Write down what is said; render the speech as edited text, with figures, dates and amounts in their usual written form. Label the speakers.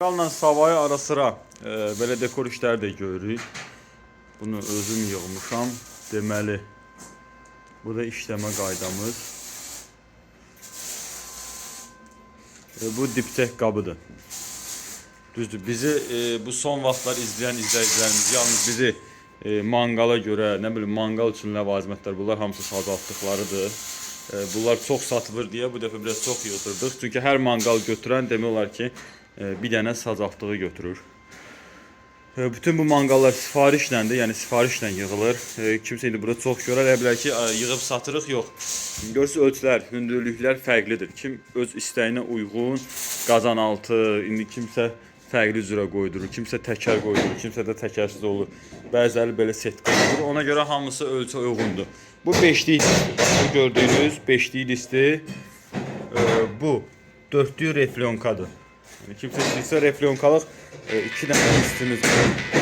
Speaker 1: Manqalla savayı ara sıra belə dekor işləri də görürük. Bunu özüm yığmışam. Deməli, bu da işləmə qaydamız. Bu dipçək qabıdır. Düzdür, bizi bu son vaxtlar izləyən izləyicilərimiz yalnız bizi manqala görə, nə bilim, manqal üçün ləvazimətlər, bunlar hamısı sazaltdıqlarıdır. Bunlar çox satılır deyə bu dəfə biraz çox yığdırdıq. Çünki hər manqal götürən demək olar ki, bir dənə sazaltdığı götürür. Bütün bu manqallar sifarişləndir, yəni sifarişlə yığılır. Kimsə indi burada çox görə bilər ki, yığıb satırıq, yox. Görürsünüz, ölçülər, hündürlüklər fərqlidir. Kim öz istəyinə uyğun qazanaltı, indi kimsə fərqli üzrə qoydurur, kimsə təkər qoydurur, kimsə də təkərsiz olur. Bəziləri belə set qoyulur. Ona görə hamısı ölçü uyğundur. Bu 5'lik listi. Bu gördüyünüz 5'lik listi. Bu 4'lük reflonkadır. Yani kimsə istəyirsə reflonkalıq 2 dənə listimiz var.